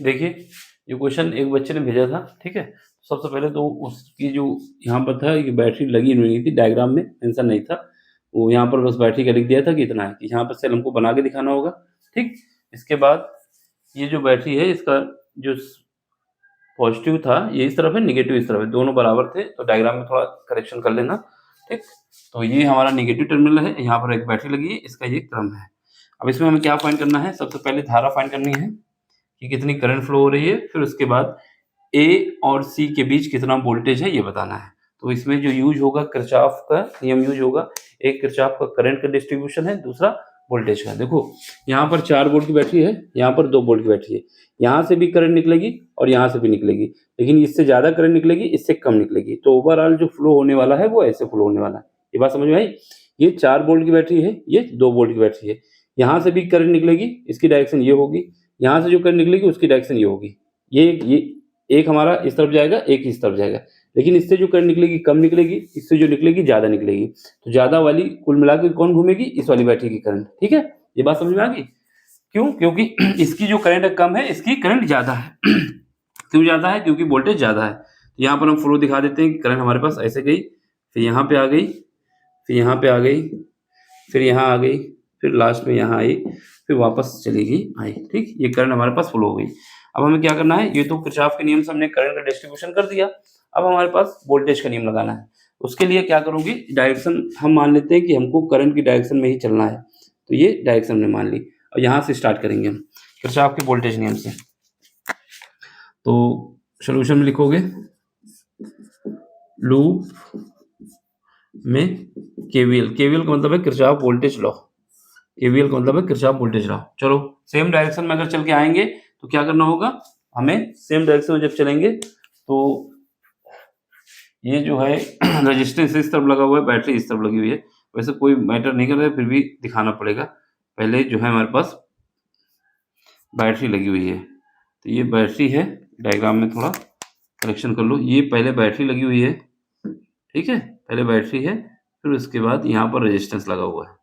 देखिए, ये क्वेश्चन एक बच्चे ने भेजा था, ठीक है? सबसे पहले तो उसकी जो यहाँ पर था कि बैटरी लगी नहीं थी, डायग्राम में मेंशन नहीं था। वो यहाँ पर बस बैटरी का लिख दिया था कि इतना है, कि यहाँ पर सेल हमको बना के दिखाना होगा, ठीक? इसके बाद ये जो बैटरी है इसका जो पॉजिटिव था ये इस तरफ है, नेगेटिव इस तरफ है, दोनों बराबर थे, तो डायग्राम में थोड़ा करेक्शन कर लेना, ठीक? तो ये हमारा नेगेटिव टर्मिनल है, यहाँ पर एक बैटरी लगी है, इसका ये क्रम है। अब इसमें हमें क्या फाइंड करना है? सबसे पहले धारा फाइंड करनी है कि कितनी करंट फ्लो हो रही है, फिर उसके बाद ए और सी के बीच कितना वोल्टेज है ये बताना है। तो इसमें जो यूज होगा किरचॉफ का नियम यूज होगा। एक किरचॉफ का करंट का डिस्ट्रीब्यूशन है, दूसरा वोल्टेज का। देखो यहाँ पर 4 वोल्ट की बैटरी है, यहाँ पर 2 वोल्ट की बैटरी है, यहाँ से भी करंट निकलेगी और यहाँ से भी निकलेगी, लेकिन इससे ज़्यादा करंट निकलेगी, इससे कम निकलेगी। तो ओवरऑल जो फ्लो होने वाला है वो ऐसे फ्लो होने वाला है। ये बात समझ में आई? ये 4 वोल्ट की बैटरी है, ये 2 वोल्ट की बैटरी है, यहाँ से भी करंट निकलेगी, इसकी डायरेक्शन ये होगी, यहाँ से जो करंट निकलेगी उसकी डायरेक्शन ये होगी। ये एक हमारा इस तरफ जाएगा, एक इस तरफ जाएगा, लेकिन इससे जो करंट निकलेगी कम निकलेगी, इससे जो निकलेगी ज़्यादा निकलेगी। तो ज़्यादा वाली कुल मिला के कौन घूमेगी? इस वाली बैटरी की करंट, ठीक है? ये बात समझ में आ गई? क्यों? क्योंकि इसकी जो करंट कम है, इसकी करंट ज़्यादा है। क्यों ज़्यादा है? क्योंकि वोल्टेज ज़्यादा है। तो यहाँ पर हम फ्लो दिखा देते हैं कि करंट हमारे पास ऐसे गई, फिर यहाँ पे आ गई, फिर यहाँ पे आ गई, फिर यहाँ आ गई, फिर लास्ट में यहाँ आई, फिर वापस चली गई आई, ठीक? ये करंट हमारे पास फ्लो हो गई। अब हमें क्या करना है? ये तो किरचॉफ के नियम से हमने करंट का डिस्ट्रीब्यूशन कर दिया, अब हमारे पास वोल्टेज का नियम लगाना है। उसके लिए क्या करूँगी? डायरेक्शन हम मान लेते हैं कि हमको करंट की डायरेक्शन में ही चलना है, तो ये डायरेक्शन हमने मान ली और यहाँ से स्टार्ट करेंगे हम किरचॉफ के वोल्टेज नियम से। तो सॉल्यूशन में लिखोगे लूप में केवीएल, केवीएल का मतलब है किरचॉफ वोल्टेज लॉ, केवीएल का मतलब है किरचॉफ वोल्टेज लॉ। चलो सेम डायरेक्शन में अगर चल के आएंगे तो क्या करना होगा हमें? सेम डायरेक्शन में जब चलेंगे तो ये जो है रेजिस्टेंस इस तरफ लगा हुआ है, बैटरी इस तरफ लगी हुई है। वैसे कोई मैटर नहीं कर रहा है, फिर भी दिखाना पड़ेगा। पहले जो है हमारे पास बैटरी लगी हुई है, तो ये बैटरी है, डायग्राम में थोड़ा करेक्शन कर लो। ये पहले बैटरी लगी हुई है, ठीक है? पहले बैटरी है, फिर उसके बाद यहाँ पर रेजिस्टेंस लगा हुआ है,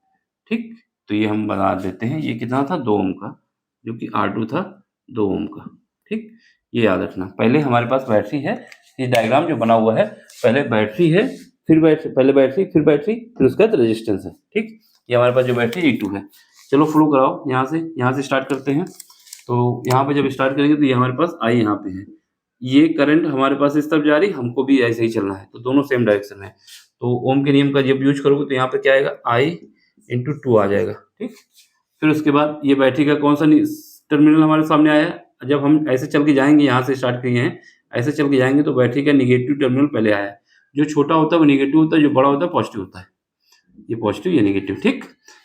ठीक? तो ये हम बना देते हैं, ये कितना था? 2 ओम का, जो कि R2 था 2 ओम का, ठीक? ये याद रखना। पहले हमारे पास बैटरी है, ये डायग्राम जो बना हुआ है, पहले बैटरी है, फिर बैटरी, पहले बैटरी, फिर उसके बाद रेजिस्टेंस है, ठीक? ये हमारे पास जो बैटरी E2 है। चलो फ्लो कराओ यहाँ से स्टार्ट करते हैं। तो यहाँ पे जब स्टार्ट करेंगे तो ये हमारे पास I यहाँ पे है, ये करंट हमारे पास इस तरफ जा रही, हमको भी ऐसे ही चलना है, तो दोनों सेम डायरेक्शन है। तो ओम के नियम का जब यूज करोगे तो यहाँ पे क्या आएगा? I × 2 आ जाएगा, ठीक? फिर उसके बाद ये बैटरी का कौन सा टर्मिनल हमारे सामने आया? जब हम ऐसे चल के जाएंगे, यहाँ से स्टार्ट किए हैं, ऐसे चल के जाएंगे तो बैटरी का निगेटिव टर्मिनल पहले आया। जो छोटा होता है वो निगेटिव होता है, जो बड़ा होता है पॉजिटिव होता है। ये पॉजिटिव, ये निगेटिव, ठीक?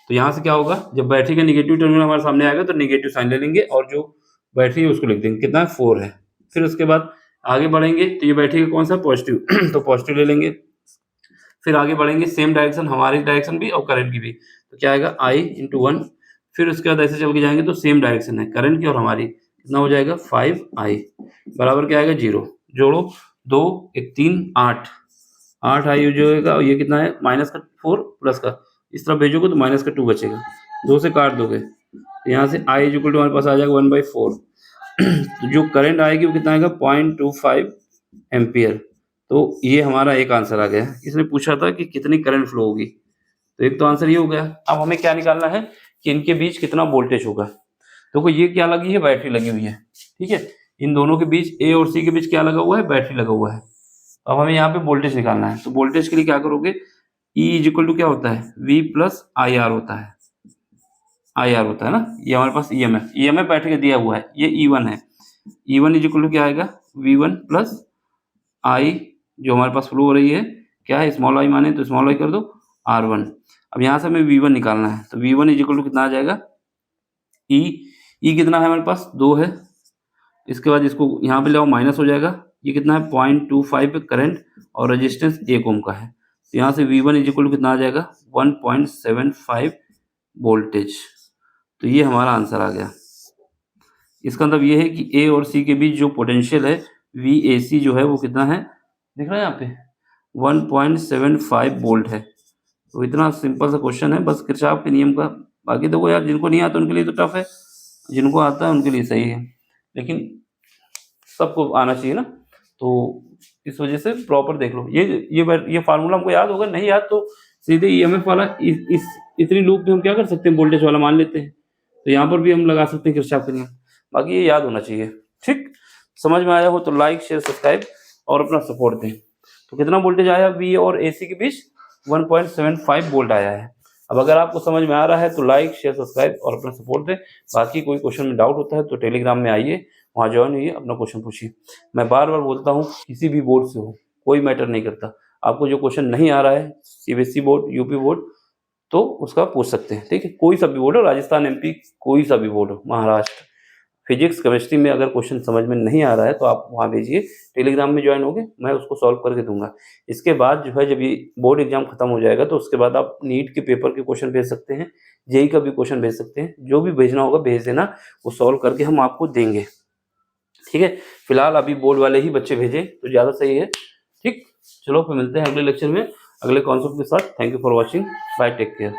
तो यहाँ से क्या होगा? जब बैटरी का निगेटिव टर्मिनल हमारे सामने आएगा तो निगेटिव साइन ले लेंगे और जो बैटरी है उसको लिख देंगे, कितना? 4 है। फिर उसके बाद आगे बढ़ेंगे तो ये बैटरी का कौन सा? पॉजिटिव तो पॉजिटिव ले लेंगे। फिर आगे बढ़ेंगे, सेम डायरेक्शन, हमारी डायरेक्शन भी और करंट की भी, तो क्या आएगा? I × 1। फिर उसके बाद ऐसे चल के जाएंगे तो सेम डायरेक्शन है करंट की और हमारी, कितना हो जाएगा? 5I बराबर क्या आएगा? 0। जोड़ो 2 1 3 8 8I जो होगा, ये कितना है? माइनस का 4 प्लस का, इस तरफ भेजोगे तो माइनस का 2 बचेगा, 2 से काट दोगे तो यहाँ से I = हमारे पास आ जाएगा 1/4। तो जो करंट आएगी वो कितना आएगा? 0.25 एम्पियर। तो ये हमारा एक आंसर आ गया। इसने पूछा था कि कितनी करंट फ्लो होगी, तो एक तो आंसर ये हो गया। अब हमें क्या निकालना है कि इनके बीच कितना वोल्टेज होगा। देखो ये क्या लगी है? बैटरी लगी हुई है, ठीक है? इन दोनों के बीच, ए और सी के बीच क्या लगा हुआ है? बैटरी लगा हुआ है। अब हमें यहाँ पे वोल्टेज निकालना है, तो वोल्टेज के लिए क्या करोगे? E = क्या होता है? V + IR होता है, IR होता है ना। ये हमारे पास EMF बैटरी का दिया हुआ है, ये E1 है। E1 = क्या आएगा? V1 + I जो हमारे पास फ्लो हो रही है, क्या है? स्मॉल I माने तो स्मॉल I कर दो, R1। अब यहाँ से हमें V1 निकालना है, तो V1 = कितना आ जाएगा? E कितना है हमारे पास? 2 है। इसके बाद इसको यहाँ पे ले आओ, माइनस हो जाएगा। ये कितना है? 0.25 करंट और रेजिस्टेंस 1 ओम का है, तो यहाँ से V1 = कितना आ जाएगा? 1.75 वोल्टेज। तो ये हमारा आंसर आ गया। इसका मतलब ये है कि ए और सी के बीच जो पोटेंशियल है VAC जो है वो कितना है? दिख रहा है यहाँ पे 1.75 वोल्ट है। तो इतना सिंपल सा क्वेश्चन है, बस किरचॉफ के नियम का। बाकी देखो यार, जिनको नहीं आता उनके लिए तो टफ है, जिनको आता है उनके लिए सही है। लेकिन सबको आना चाहिए ना, तो इस वजह से प्रॉपर देख लो। ये फार्मूला हमको याद होगा, नहीं याद तो सीधे ईएमएफ वाला इस इतनी लूप में हम क्या कर सकते हैं, वोल्टेज वाला मान लेते हैं, तो यहाँ पर भी हम लगा सकते हैं किरचॉफ का नियम। बाकी ये याद होना चाहिए। ठीक, समझ में आया हो तो लाइक शेयर सब्सक्राइब और अपना सपोर्ट दें। तो कितना वोल्टेज आया वी और एसी के बीच, 1.75 वोल्ट आया है। अब अगर आपको समझ में आ रहा है तो लाइक शेयर सब्सक्राइब और अपना सपोर्ट दें। बाकी कोई क्वेश्चन में डाउट होता है तो टेलीग्राम में आइए, वहाँ ज्वाइन होइए, अपना क्वेश्चन पूछिए। मैं बार बार बोलता हूँ, किसी भी बोर्ड से हो, कोई मैटर नहीं करता। आपको जो क्वेश्चन नहीं आ रहा है, सीबीएसई बोर्ड, यूपी बोर्ड, तो उसका पूछ सकते हैं। ठीक है, कोई सा भी बोर्ड हो, राजस्थान, एमपी, कोई सा भी बोर्ड हो, महाराष्ट्र, फिजिक्स केमिस्ट्री में अगर क्वेश्चन समझ में नहीं आ रहा है तो आप वहाँ भेजिए, टेलीग्राम में ज्वाइन होगे, मैं उसको सॉल्व करके दूंगा। इसके बाद जो है, जब ये बोर्ड एग्जाम खत्म हो जाएगा तो उसके बाद आप नीट के पेपर के क्वेश्चन भेज सकते हैं, जेई का भी क्वेश्चन भेज सकते हैं, जो भी भेजना होगा भेज देना, वो सॉल्व करके हम आपको देंगे। ठीक है, फिलहाल अभी बोर्ड वाले ही बच्चे भेजें तो ज़्यादा सही है। ठीक, चलो फिर मिलते हैं अगले लेक्चर में अगले कॉन्सेप्ट के साथ। Thank you for watching, bye, take care.